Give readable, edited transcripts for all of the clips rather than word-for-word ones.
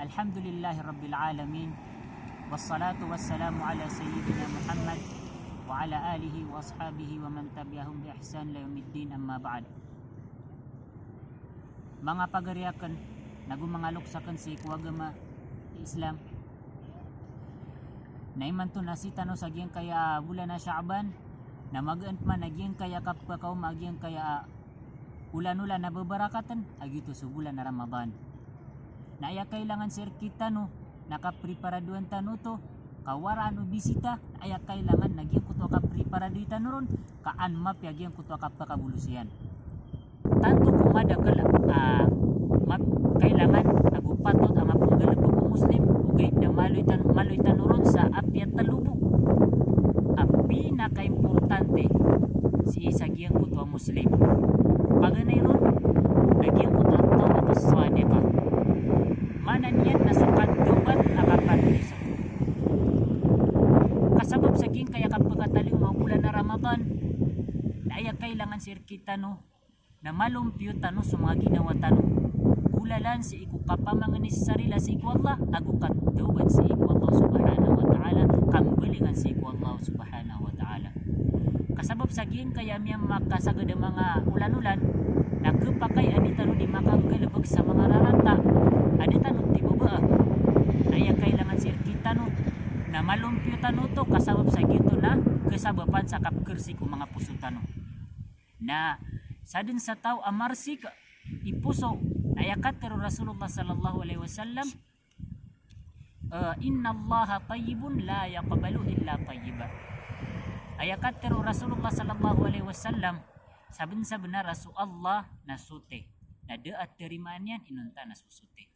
Alhamdulillahi Rabbil Alamin. Wassalatu wassalamu ala Sayyidina Muhammad wa ala alihi wa ashabihi wa man tabi'ahum bi ihsan ila yaumiddin, amma ba'd. Mga pagariakan, nagumangaluksakan si kuwagama Islam. Naiman to nasita no sa giyang kaya bulan na Sha'ban na mag-ant man nagyang kaya kapakaw magyang kaya ulan-ulan na babarakatan agito sa bulan na Ramadan. Naya kailangan sir kita no nakapreparaduan tano to kawaraan o bisita, aya kailangan nagyang kuto kapreparaduan no ron kaan mapyagyan kuto kapakabulusian. Tanto kumada kala kailangan nagupatot ang mapanggalabog ko Muslim ugay na maloy tan ron sa apyat talubog. Ang pinaka-importante si isagiyang kuto Muslim. Paganay ron nagyang kuto ang tao at swadika. Manan yan nasukat duwan nakapatisa. Kasabab sa ging kaya kapagkataliw mga bulan na Ramadan na aya kailangan sir kita no na malumpyo tano sa mga ginawa tano. Kulalan si iku kapamangan ni sarila si iku Allah agukat duwan si iku Allah subhanahu wa ta'ala kambalingan si iku Allah subhanahu wa ta'ala. Kasabab sa ging kaya miyang makasagad ang mga ulan-ulan nagkapakay anitano di makanggalabag sa mga rarata anitano di baba aya kailangan sir kita no na malumpyo tano to kasabab sa gito na kasabapan sa kapkersi ko mga puso tano na sa din sa tao amarsik ipuso ayakat pero Rasulullah sallallahu alaihi wasallam inna Allah tayyibun la yaqbalu illa tayyiba. Ayakat pero Rasulullah sallallahu alaihi wasallam sabun sa benar Rasul Allah nasute na daat terimaan yan inunta na susute.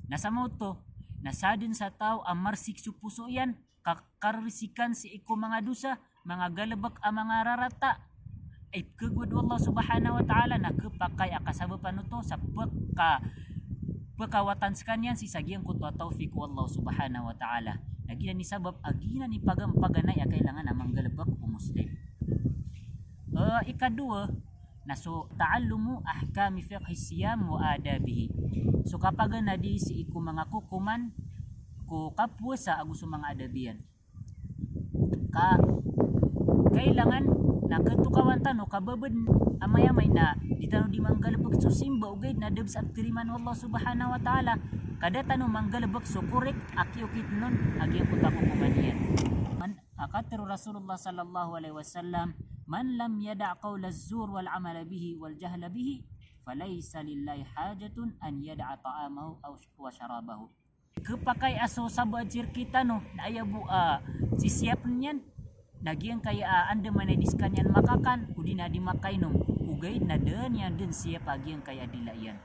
Nasa mo to nasadin sa tao amarsik su puso yan kakarisikan si iko mga dusa mga galabak ang mga rarata ay kagwad Allah subhanahu wa ta'ala na kapakay akasabapan to sa pagkawatan sa kanyan si sagyang kuto tawfiq Allah subhanahu wa ta'ala nagina ni sabab agina ni pagampaganay kailangan namang galabak o Muslim. Ikadua na so taallumu ahkami fiqh siyam wa adabihi. So kapag na di si iku mga kukuman ko kapwa sa aguso mga adabiyan kailangan na ketukawan tano kababad amay-amay na di tano di manggalabag so simba ugay na debs at tiriman Allah subhanahu wa ta'ala kada tano manggalabag so korek akiukit nun agi ang kukuman yan akatero Rasulullah sallallahu alaihi wasallam man lam yada' qawla az-zur wal amala bihi wal jahla bihi falaysa lillahi hajatun an yada'a ta'amahu wa syarabahu. Kapakay aso sabad sir kita no na ayabu sisiap niyan nagyang kaya anda manadiskan yan makakan udi na di makainom ugay na den yan den siap agyang kaya dilayan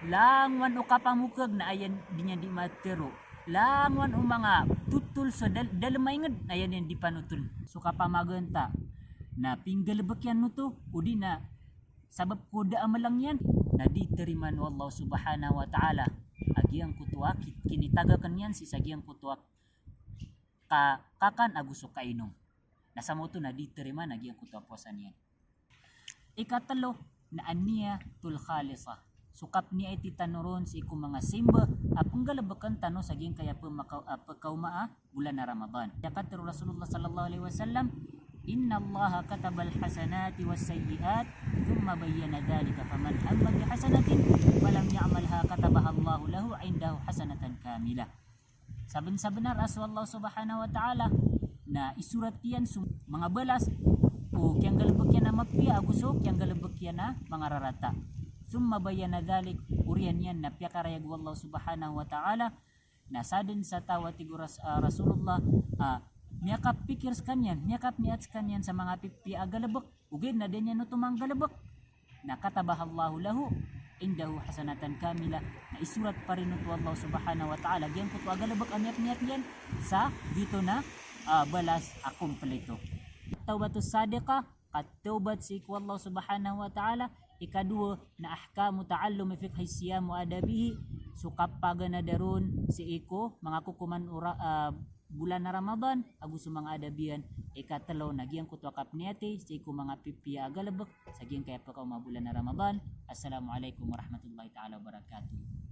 langwan o kapamukag na ayan dinya di matero langwan o mga tutul sa dalamaingad ayan yan di panutul so kapamaganta na pinggalabak yan mo to udi na sabab kuda amalang yan na diteriman Allah subhanahu wa ta'ala agyang kutuwa kinitagakan yan si sagyang kutuwa kakan aguso kainom nasa mo to na diteriman agyang kutuwa puasan yan. Ikatalo na aniya tul khalisa sukap niya iti tanoron si iku mga simba apong galabakan tano sa giyang kaya pagkaumaa bulan na Ramadan. Yakat Rasulullah sallallahu alaihi wasallam inna Allah katabal hasanati was sayyiat thumma bayyana dhalika faman amma bi hasanatin falam ya'malha katabaha Allah lahu 'indahu hasanatan kamila. Saben sa benar aso Allah subhanahu wa ta'ala na isurat yan mga balas o kiyang galabag yan na mapya agusok kiyang galabag yan na mga rarata. Thumma bayyana dhalik urian yan na piyakarayag Allah subhanahu wa ta'ala na sadin sa tawa tiguras Rasulullah miyakap pikirs kanyan miyakap niats kanyan sa mga pipi agalabak ugid na din yan no tumang galabak na katabah Allah lahu indahu hasanatan kamila na isurat pa rin ito Allah subhanahu wa ta'ala diyan ko ito agalabak amyat yan sa dito na balas akumpleto. Tawbatus sadiqa katawbat si Allah subhanahu wa ta'ala. Ikadua na ahkamu ta'allum fiqh siyam wa adabihi so kapag na daron si iko mga kukuman bulan na Ramadan agus mga adabian ikatalo nagyang kutwakap niyate sa iku mga pipiya agalabak sa giyang kaya pa ka bulan na Ramadan. Assalamualaikum warahmatullahi taala wabarakatuh.